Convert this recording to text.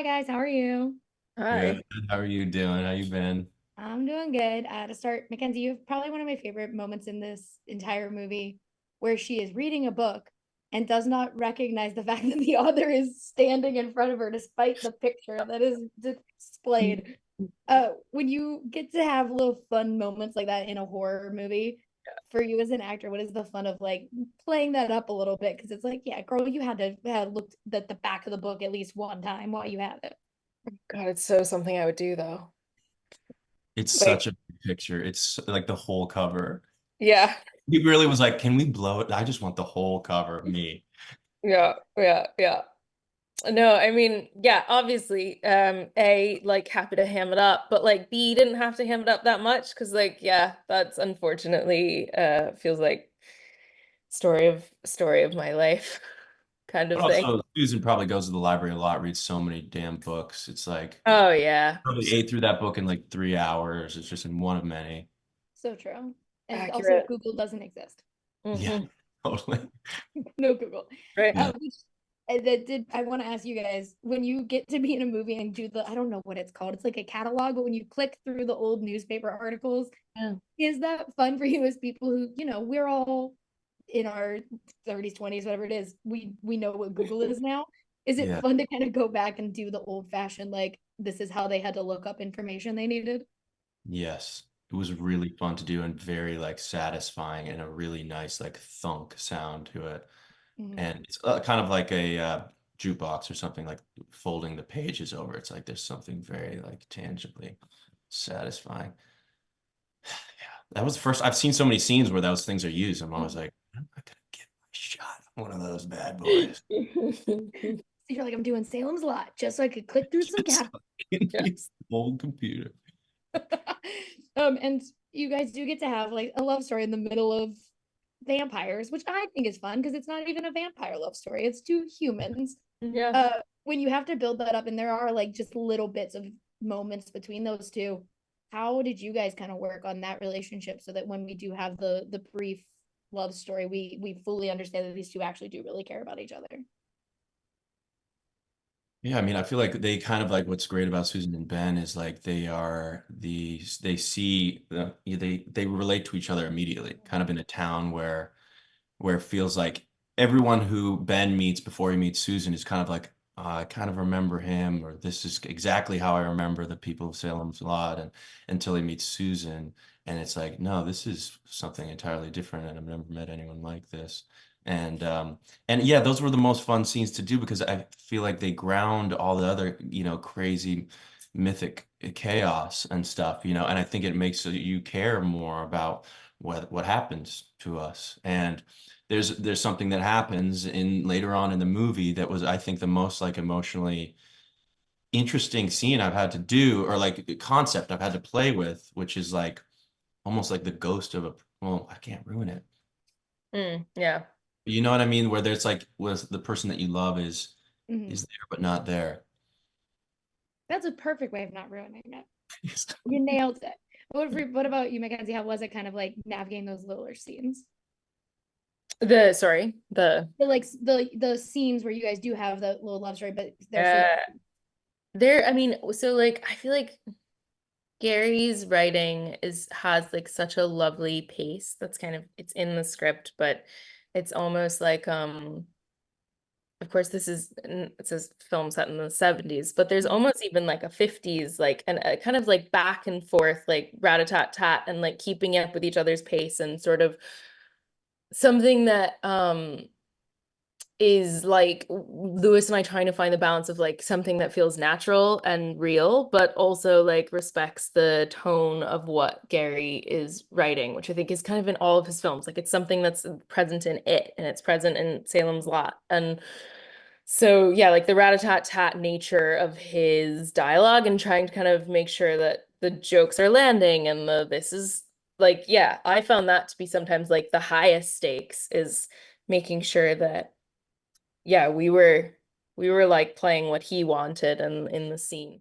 Hi guys, how are you? Good. Hi. How are you doing? How you been? I'm doing good. To start, Mackenzie, you have probably one of my favorite moments in this entire movie where she is reading a book and does not recognize the fact that the author is standing in front of her despite the picture that is displayed. When you get to have little fun moments like that in a horror movie, for you as an actor, what is the fun of like playing that up a little bit? Because it's like, yeah, girl, you had to have looked at the back of the book at least one time while you had it. God, it's so something I would do though. It's Like, such a big picture. It's like the whole cover. yeah, He really was like, "Can we blow it? I just want the whole cover of me." yeah. No, I mean, yeah, obviously, A, like happy to ham it up, but like B didn't have to ham it up that much because like, yeah, that's unfortunately feels like story of my life kind But of thing. also, Susan probably goes to the library a lot, reads so many damn books. It's like Oh yeah. probably ate through that book in like 3 hours. It's just in one of many. So true. And also, Accurate. Google doesn't exist. Yeah, Hmm. totally. No Google. Right. Yeah. That did I want to ask you guys when you get to be in a movie and do the I don't know what it's called. It's like a catalog, but when you click through the old newspaper articles, Yeah. is that fun for you as people who, we're all in our 30s, 20s, whatever it is. We know what Google is now. Is it Yeah. fun to kind of go back and do the old fashioned like this is how they had to look up information they needed? Yes. It was really fun to do and very like satisfying and a really nice like thunk sound to it. Mhm. And it's kind of like a jukebox or something like folding the pages over. It's like there's something very like tangibly satisfying. Yeah, that was the first. I've seen so many scenes where those things are used. I'm always like, I'm not gonna get my shot on one of those bad boys. So you're like, I'm doing Salem's Lot just so I could click through some Just cat. Yeah. use the old computer. And you guys do get to have like a love story in the middle of vampires, which I think is fun because it's not even a vampire love story. It's two humans. Yeah. When you have to build that up, and there are like just little bits of moments between those two, how did you guys kind of work on that relationship so that when we do have the brief love story, we fully understand that these two actually do really care about each other? Yeah, I mean, I feel like they kind of like what's great about Susan and Ben is like they see they relate to each other immediately, kind of in a town where it feels like everyone who Ben meets before he meets Susan is kind of like, I kind of remember him, or this is exactly how I remember the people of Salem's Lot, and until he meets Susan, and it's like, no, this is something entirely different, and I've never met anyone like this. And and yeah, those were the most fun scenes to do because I feel like they ground all the other, crazy mythic chaos and stuff, and I think it makes you care more about what happens to us. And there's something that happens in later on in the movie that was I think the most like emotionally interesting scene I've had to do or like a concept I've had to play with, which is like almost like the ghost of a well, I can't ruin it. Yeah. You know what I mean? Where there's like was the person that you love Mhm. is there but not there. That's a perfect way of not ruining it. You nailed it. What about you, Mackenzie? How was it kind of like navigating those littler scenes? The sorry, the Like the scenes where you guys do have the little love story, but they're so uh there, I mean, so like I feel like Gary's writing is has like such a lovely pace that's kind of it's in the script, but it's almost like of course this is it's a film set in the 70s, but there's almost even like a 50s like and a kind of like back and forth like rat-a-tat-tat and like keeping up with each other's pace and sort of something that is like Lewis and I trying to find the balance of like something that feels natural and real, but also like respects the tone of what Gary is writing, which I think is kind of in all of his films. Like it's something that's present in it and it's present in Salem's Lot. And so yeah, like the rat-a-tat-tat nature of his dialogue and trying to kind of make sure that the jokes are landing and the this is like yeah, I found that to be sometimes like the highest stakes is making sure that yeah, we were like playing what he wanted and in the scene.